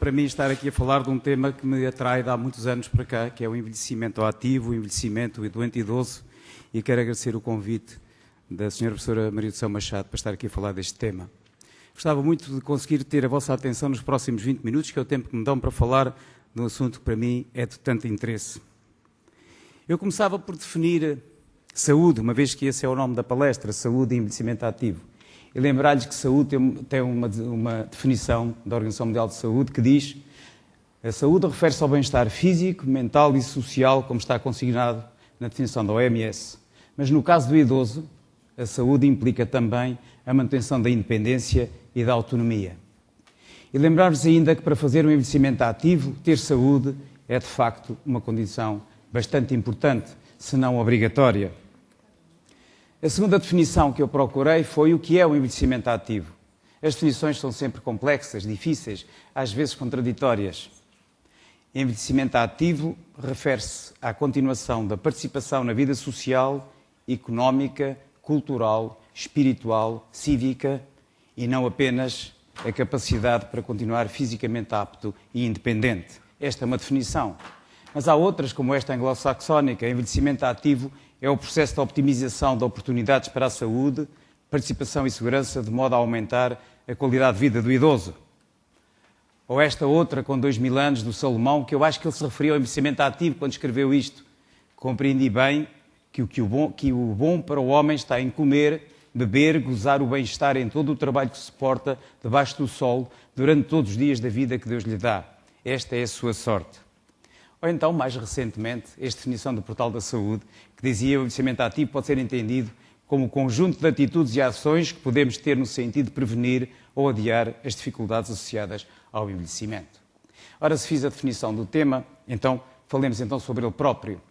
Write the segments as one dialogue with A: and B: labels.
A: para mim estar aqui a falar de um tema que me atrai de há muitos anos para cá, que é o envelhecimento ativo, o envelhecimento doente idoso, e quero agradecer o convite da Sra. Professora Maria do Céu Machado para estar aqui a falar deste tema. Gostava muito de conseguir ter a vossa atenção nos próximos 20 minutos, que é o tempo que me dão para falar de um assunto que para mim é de tanto interesse. Eu começava por definir saúde, uma vez que esse é o nome da palestra, saúde e envelhecimento ativo. E lembrar-lhes que saúde tem uma definição da Organização Mundial de Saúde que diz: a saúde refere-se ao bem-estar físico, mental e social, como está consignado na definição da OMS. Mas no caso do idoso, a saúde implica também a manutenção da independência e da autonomia. E lembrar-vos ainda que para fazer um envelhecimento ativo, ter saúde é de facto uma condição bastante importante, se não obrigatória. A segunda definição que eu procurei foi o que é o envelhecimento ativo. As definições são sempre complexas, difíceis, às vezes contraditórias. Envelhecimento ativo refere-se à continuação da participação na vida social, económica, cultural, espiritual, cívica e não apenas a capacidade para continuar fisicamente apto e independente. Esta é uma definição. Mas há outras, como esta anglo-saxónica. Envelhecimento ativo é o processo de optimização de oportunidades para a saúde, participação e segurança, de modo a aumentar a qualidade de vida do idoso. Ou esta outra, com 2000 anos, do Salomão, que eu acho que ele se referiu ao envelhecimento ativo quando escreveu isto. Compreendi bem que o bom para o homem está em comer, beber, gozar o bem-estar em todo o trabalho que suporta debaixo do sol, durante todos os dias da vida que Deus lhe dá. Esta é a sua sorte. Ou então, mais recentemente, esta definição do Portal da Saúde, que dizia que o envelhecimento ativo pode ser entendido como o conjunto de atitudes e ações que podemos ter no sentido de prevenir ou adiar as dificuldades associadas ao envelhecimento. Ora, se fiz a definição do tema, então falemos então sobre ele próprio.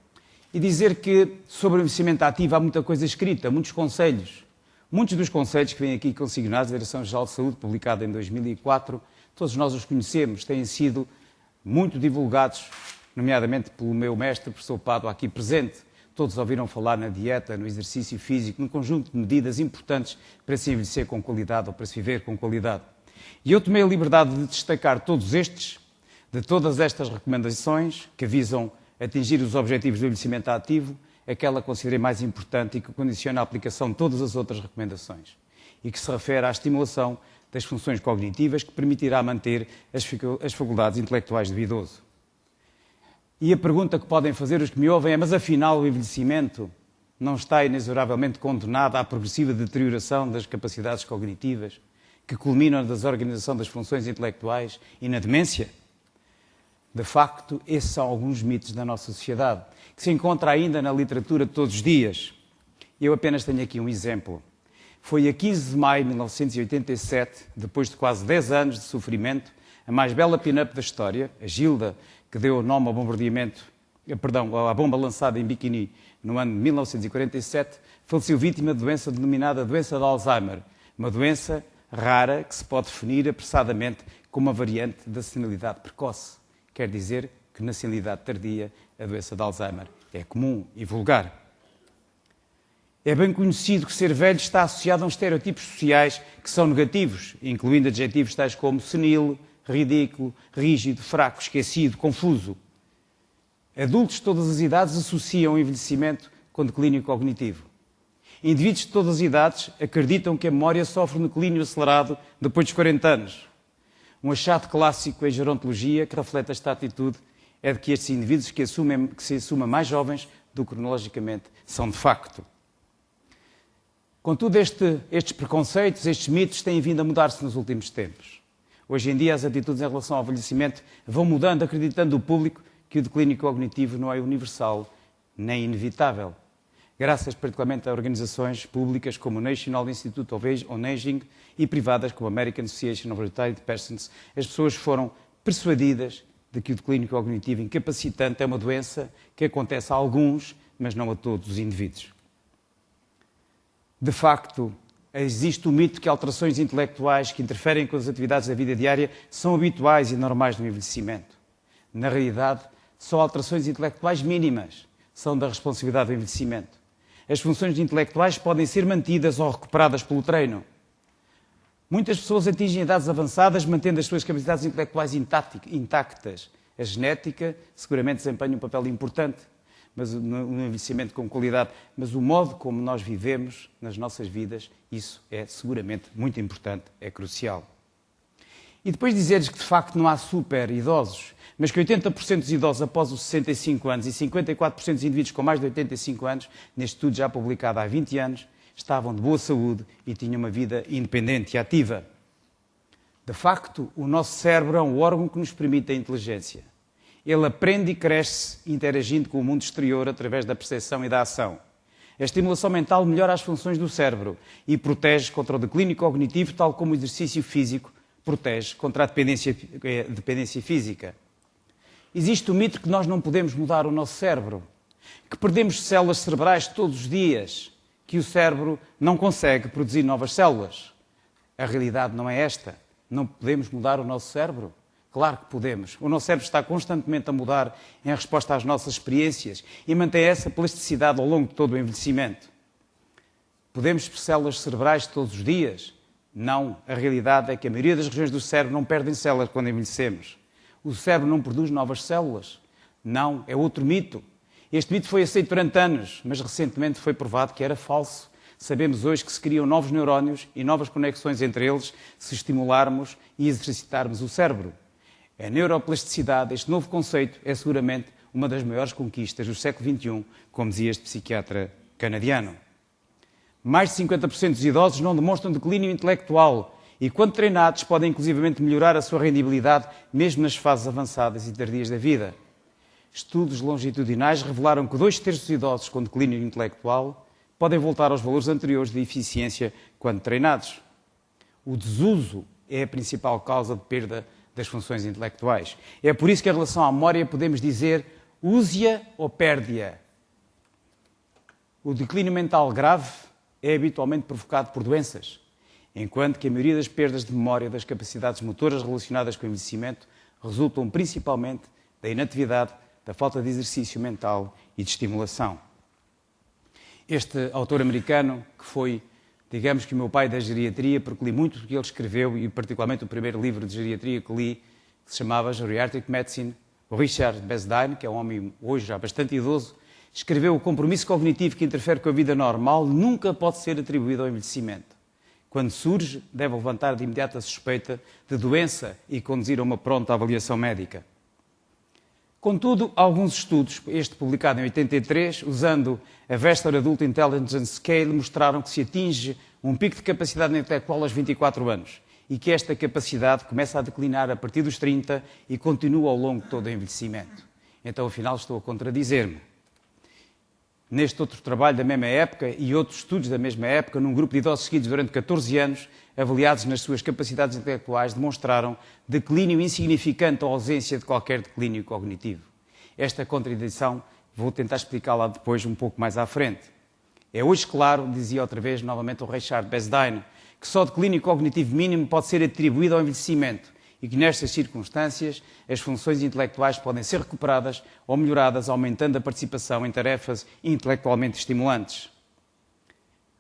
A: E dizer que sobre o envelhecimento ativo há muita coisa escrita, muitos conselhos. Muitos dos conselhos que vêm aqui consignados da Direção-Geral de Saúde, publicada em 2004, todos nós os conhecemos, têm sido muito divulgados, nomeadamente pelo meu mestre, professor Pádua, aqui presente. Todos ouviram falar na dieta, no exercício físico, num conjunto de medidas importantes para se envelhecer com qualidade ou para se viver com qualidade. E eu tomei a liberdade de destacar todos estes, de todas estas recomendações que visam atingir os objetivos do envelhecimento ativo, aquela que considerei mais importante e que condiciona a aplicação de todas as outras recomendações, e que se refere à estimulação das funções cognitivas que permitirá manter as faculdades intelectuais do idoso. E a pergunta que podem fazer os que me ouvem é: mas afinal o envelhecimento não está inexoravelmente condenado à progressiva deterioração das capacidades cognitivas, que culminam na desorganização das funções intelectuais e na demência? De facto, esses são alguns mitos da nossa sociedade, que se encontra ainda na literatura de todos os dias. Eu apenas tenho aqui um exemplo. Foi a 15 de maio de 1987, depois de quase 10 anos de sofrimento, a mais bela pin-up da história, a Gilda, que deu o nome ao à bomba lançada em Bikini no ano de 1947, faleceu vítima de doença denominada doença de Alzheimer, uma doença rara que se pode definir apressadamente como uma variante da senilidade precoce. Quer dizer que na senilidade tardia a doença de Alzheimer é comum e vulgar. É bem conhecido que ser velho está associado a uns estereotipos sociais que são negativos, incluindo adjetivos tais como senil, ridículo, rígido, fraco, esquecido, confuso. Adultos de todas as idades associam o envelhecimento com declínio cognitivo. Indivíduos de todas as idades acreditam que a memória sofre um declínio acelerado depois dos 40 anos. Um achado clássico em gerontologia que reflete esta atitude é de que estes indivíduos que se assumem mais jovens do que cronologicamente são de facto. Contudo, estes preconceitos, estes mitos têm vindo a mudar-se nos últimos tempos. Hoje em dia as atitudes em relação ao envelhecimento vão mudando, acreditando o público que o declínio cognitivo não é universal nem inevitável. Graças particularmente a organizações públicas como o National Institute of Aging e privadas como a American Association of Retired Persons, as pessoas foram persuadidas de que o declínio cognitivo incapacitante é uma doença que acontece a alguns, mas não a todos os indivíduos. De facto, existe o mito que alterações intelectuais que interferem com as atividades da vida diária são habituais e normais no envelhecimento. Na realidade, só alterações intelectuais mínimas são da responsabilidade do envelhecimento. As funções intelectuais podem ser mantidas ou recuperadas pelo treino. Muitas pessoas atingem idades avançadas mantendo as suas capacidades intelectuais intactas. A genética seguramente desempenha um papel importante mas no envelhecimento com qualidade, mas o modo como nós vivemos nas nossas vidas, isso é seguramente muito importante, é crucial. E depois dizer-lhes que de facto não há super idosos, mas que 80% dos idosos após os 65 anos e 54% dos indivíduos com mais de 85 anos, neste estudo já publicado há 20 anos, estavam de boa saúde e tinham uma vida independente e ativa. De facto, o nosso cérebro é um órgão que nos permite a inteligência. Ele aprende e cresce interagindo com o mundo exterior através da percepção e da ação. A estimulação mental melhora as funções do cérebro e protege contra o declínio cognitivo, tal como o exercício físico protege contra a dependência física. Existe o mito que nós não podemos mudar o nosso cérebro, que perdemos células cerebrais todos os dias, que o cérebro não consegue produzir novas células. A realidade não é esta. Não podemos mudar o nosso cérebro? Claro que podemos. O nosso cérebro está constantemente a mudar em resposta às nossas experiências e mantém essa plasticidade ao longo de todo o envelhecimento. Podemos ter células cerebrais todos os dias? Não. A realidade é que a maioria das regiões do cérebro não perdem células quando envelhecemos. O cérebro não produz novas células? Não. É outro mito. Este mito foi aceito durante anos, mas recentemente foi provado que era falso. Sabemos hoje que se criam novos neurónios e novas conexões entre eles se estimularmos e exercitarmos o cérebro. A neuroplasticidade, este novo conceito, é seguramente uma das maiores conquistas do século XXI, como dizia este psiquiatra canadiano. Mais de 50% dos idosos não demonstram declínio intelectual e, quando treinados, podem inclusivamente melhorar a sua rendibilidade, mesmo nas fases avançadas e tardias da vida. Estudos longitudinais revelaram que 2/3 dos idosos com declínio intelectual podem voltar aos valores anteriores de eficiência quando treinados. O desuso é a principal causa de perda das funções intelectuais. É por isso que, em relação à memória, podemos dizer use-a ou perde-a. O declínio mental grave é habitualmente provocado por doenças, enquanto que a maioria das perdas de memória das capacidades motoras relacionadas com o envelhecimento resultam principalmente da inatividade, da falta de exercício mental e de estimulação. Este autor americano, que foi, digamos que o meu pai da geriatria, porque li muito do que ele escreveu, e particularmente o primeiro livro de geriatria que li, que se chamava Geriatric Medicine, o Richard Bezdine, que é um homem hoje já bastante idoso, escreveu: o compromisso cognitivo que interfere com a vida normal nunca pode ser atribuído ao envelhecimento. Quando surge, deve levantar de imediato a suspeita de doença e conduzir a uma pronta avaliação médica. Contudo, alguns estudos, este publicado em 83, usando a Western Adult Intelligence Scale, mostraram que se atinge um pico de capacidade intelectual aos 24 anos e que esta capacidade começa a declinar a partir dos 30 e continua ao longo de todo o envelhecimento. Então, afinal, estou a contradizer-me. Neste outro trabalho da mesma época e outros estudos da mesma época, num grupo de idosos seguidos durante 14 anos, avaliados nas suas capacidades intelectuais, demonstraram declínio insignificante ou ausência de qualquer declínio cognitivo. Esta contradição vou tentar explicá-la depois um pouco mais à frente. É hoje claro, dizia outra vez novamente o Richard Bezdine, que só declínio cognitivo mínimo pode ser atribuído ao envelhecimento e que nestas circunstâncias as funções intelectuais podem ser recuperadas ou melhoradas aumentando a participação em tarefas intelectualmente estimulantes.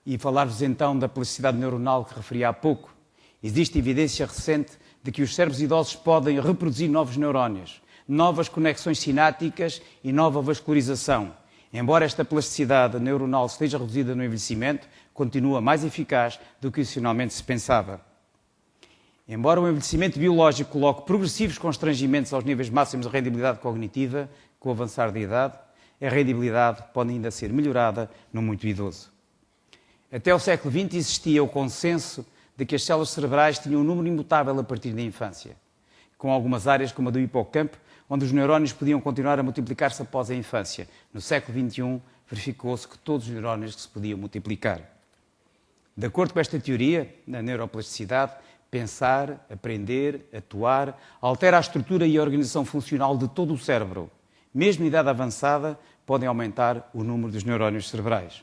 A: E falar-vos então da plasticidade neuronal que referi há pouco. Existe evidência recente de que os cérebros idosos podem reproduzir novos neurónios, novas conexões sinápticas e nova vascularização. Embora esta plasticidade neuronal esteja reduzida no envelhecimento, continua mais eficaz do que inicialmente se pensava. Embora o envelhecimento biológico coloque progressivos constrangimentos aos níveis máximos de rendibilidade cognitiva, com o avançar da idade, a rendibilidade pode ainda ser melhorada no muito idoso. Até o século XX existia o consenso de que as células cerebrais tinham um número imutável a partir da infância, com algumas áreas como a do hipocampo, onde os neurónios podiam continuar a multiplicar-se após a infância. No século XXI, verificou-se que todos os neurónios se podiam multiplicar. De acordo com esta teoria, na neuroplasticidade, pensar, aprender, atuar, altera a estrutura e a organização funcional de todo o cérebro. Mesmo em idade avançada, podem aumentar o número dos neurónios cerebrais.